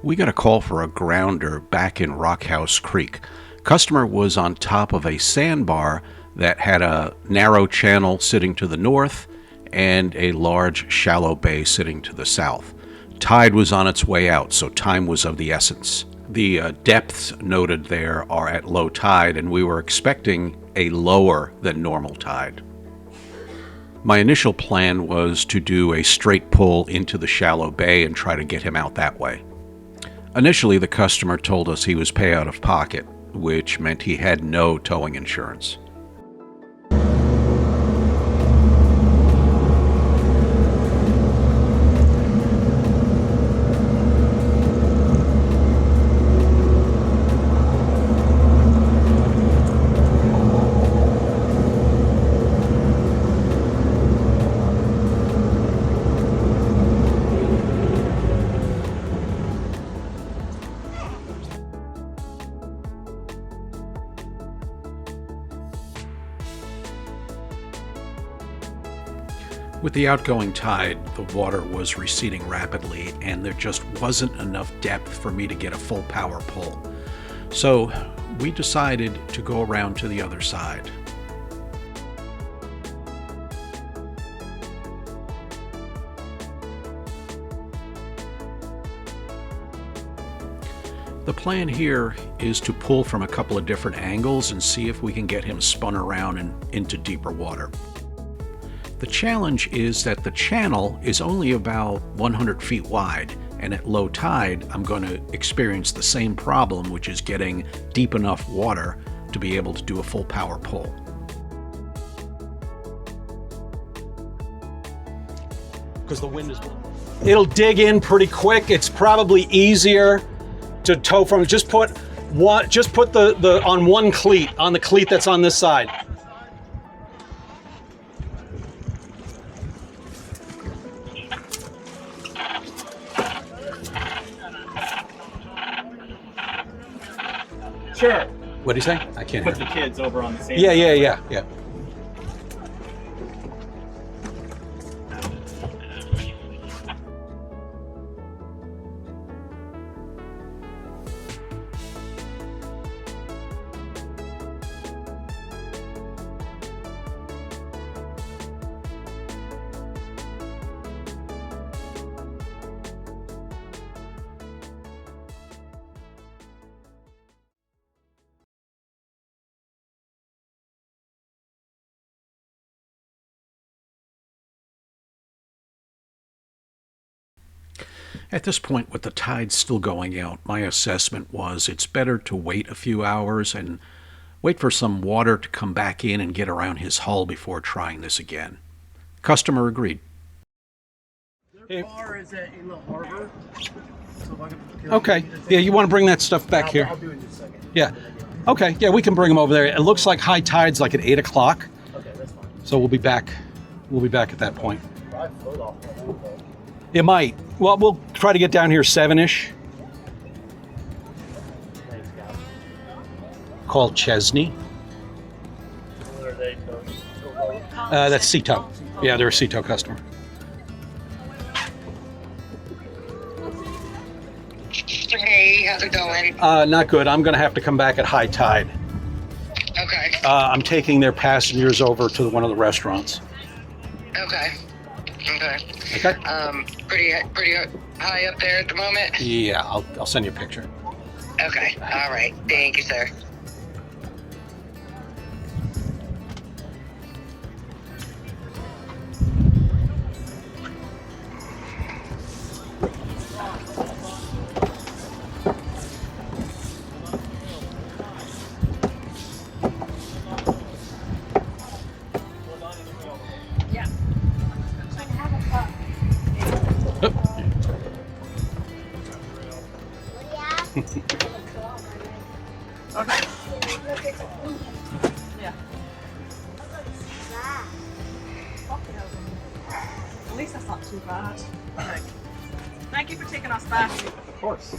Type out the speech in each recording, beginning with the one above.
We got a call for a grounder back in Rockhouse Creek. Customer was on top of a sandbar that had a narrow channel sitting to the north and a large shallow bay sitting to the south. Tide was on its way out, so time was of the essence. The depths noted there are at low tide, and we were expecting a lower than normal tide. My initial plan was to do a straight pull into the shallow bay and try to get him out that way. Initially, the customer told us he was pay out of pocket, which meant he had no towing insurance. With the outgoing tide, the water was receding rapidly, and there just wasn't enough depth for me to get a full power pull. So we decided to go around to the other side. The plan here is to pull from a couple of different angles and see if we can get him spun around and into deeper water. The challenge is that the channel is only about 100 feet wide, and at low tide, I'm going to experience the same problem, which is getting deep enough water to be able to do a full power pull. Because the wind is blowing. It'll dig in pretty quick. It's probably easier to tow from. Just put the on one cleat, on the cleat that's on this side. Sure. What do you say? I can't Put hear. the kids over on the same. Yeah. At this point, with the tide still going out, my assessment was it's better to wait a few hours and wait for some water to come back in and get around his hull before trying this again. Customer agreed. Their bar is at a little harbor. So Okay. Yeah, you want to bring that stuff back here? I'll do it in just a second. Yeah. Okay. Yeah, we can bring them over there. It looks like high tide's like at 8 o'clock. Okay, that's fine. So we'll be back. We'll be back at that point. I'd float off the whole boat. It might. Well, we'll try to get down here 7-ish. Thanks, guys. Called Chesney. What are they towing? That's Sea Tow. Yeah, they're a Sea Tow customer. Hey, how's it going? Not good. I'm going to have to come back at high tide. Okay. I'm taking their passengers over to one of the restaurants. Okay. Okay. Okay. Pretty high up there at the moment. Yeah, I'll send you a picture. Okay. All right. Thank you, sir. Yeah. At least that's not too bad. Thank you for taking us back. Of course.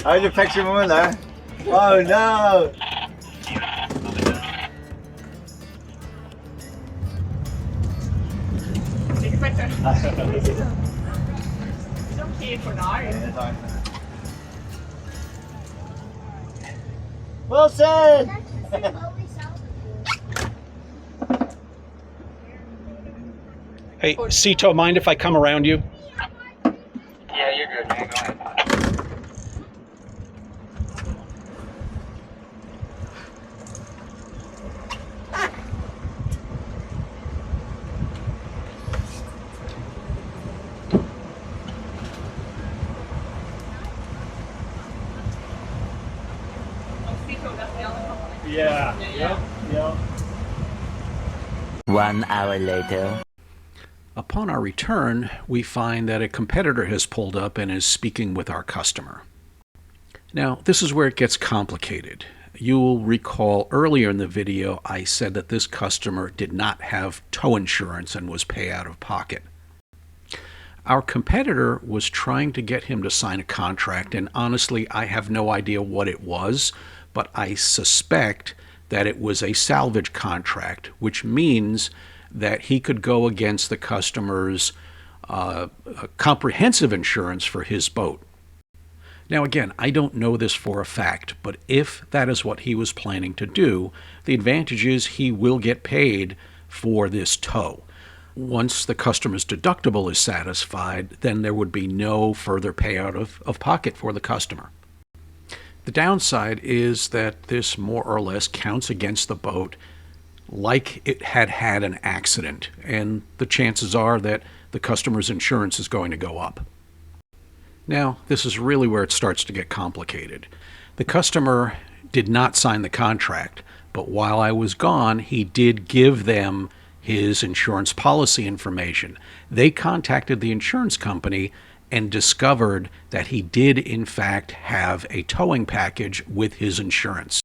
How's your picture moment there? Oh no! sir. It's okay for now. Wilson! Hey, Cito, mind if I come around you? Yeah, you're good, man. Go ahead. Yeah. Yep. Yep. 1 hour later. Upon our return, we find that a competitor has pulled up and is speaking with our customer. Now, this is where it gets complicated. You'll recall earlier in the video I said that this customer did not have tow insurance and was pay out of pocket. Our competitor was trying to get him to sign a contract, and honestly, I have no idea what it was, but I suspect that it was a salvage contract, which means that he could go against the customer's comprehensive insurance for his boat. Now again, I don't know this for a fact, but if that is what he was planning to do, the advantage is he will get paid for this tow. Once the customer's deductible is satisfied, then there would be no further payout of pocket for the customer. The downside is that this more or less counts against the boat like it had had an accident, and the chances are that the customer's insurance is going to go up. Now, this is really where it starts to get complicated. The customer did not sign the contract, but while I was gone, he did give them his insurance policy information. They contacted the insurance company and discovered that he did in fact have a towing package with his insurance.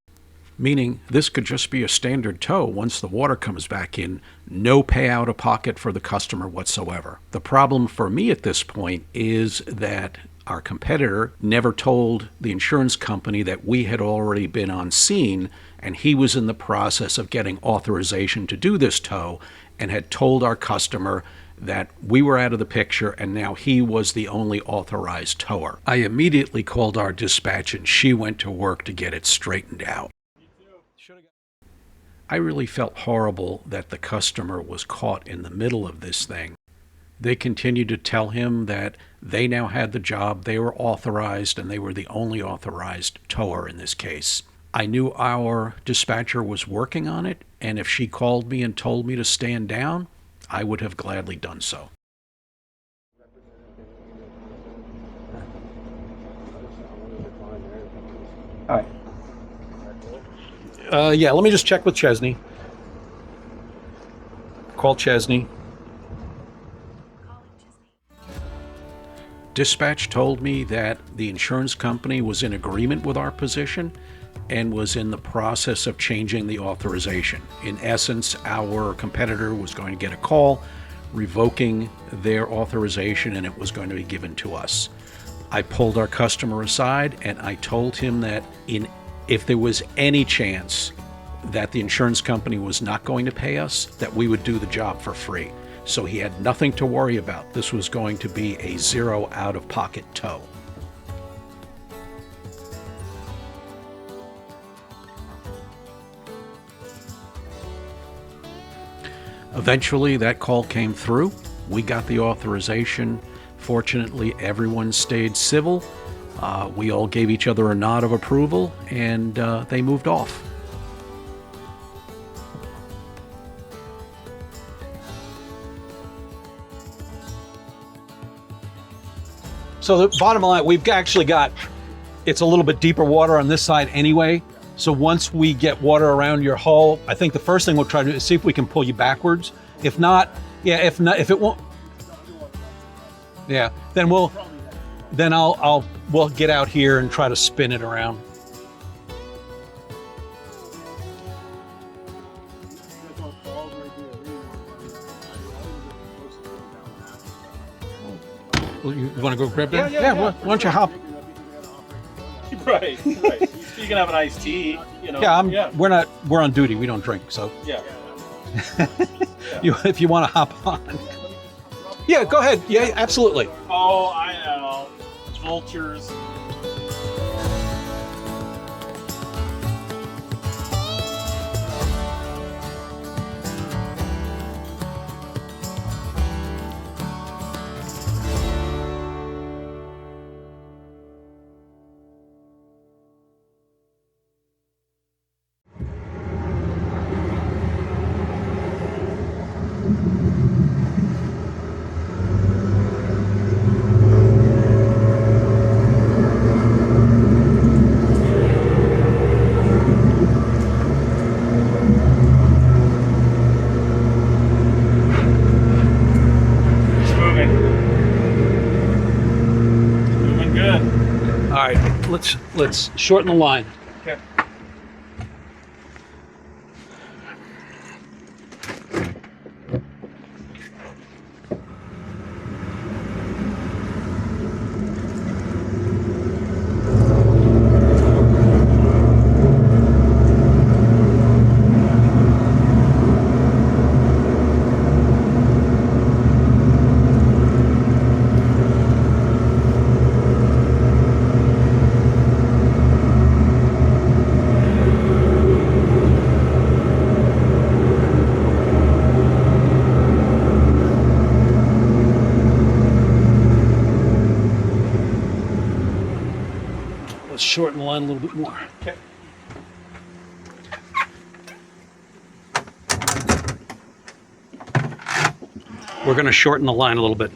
Meaning this could just be a standard tow once the water comes back in, no payout of pocket for the customer whatsoever. The problem for me at this point is that our competitor never told the insurance company that we had already been on scene and he was in the process of getting authorization to do this tow and had told our customer that we were out of the picture and now he was the only authorized tower. I immediately called our dispatch and she went to work to get it straightened out. I really felt horrible that the customer was caught in the middle of this thing. They continued to tell him that they now had the job, they were authorized, and they were the only authorized tower in this case. I knew our dispatcher was working on it, and if she called me and told me to stand down, I would have gladly done so. All right. Yeah, let me just check with Chesney. Call Chesney. Dispatch told me that the insurance company was in agreement with our position and was in the process of changing the authorization. In essence, our competitor was going to get a call revoking their authorization and it was going to be given to us. I pulled our customer aside and I told him that if there was any chance that the insurance company was not going to pay us, that we would do the job for free. So he had nothing to worry about. This was going to be a zero out-of-pocket tow. Eventually, that call came through. We got the authorization. Fortunately, everyone stayed civil. We all gave each other a nod of approval, and they moved off. So the bottom line, we've actually got, it's a little bit deeper water on this side anyway. So once we get water around your hull, I think the first thing we'll try to do is see if we can pull you backwards. If not, if it won't, yeah, then we'll get out here and try to spin it around. You want to go grab that? Yeah. Why don't you hop? Right. You can have an iced tea, you know. Yeah, we're on duty. We don't drink, so. Yeah. If you want to hop on. Yeah, go ahead. Yeah, absolutely. Oh, I know. Vultures. It's moving. Moving good. All right, let's shorten the line. Okay. Let's shorten the line a little bit more. Okay. We're going to shorten the line a little bit.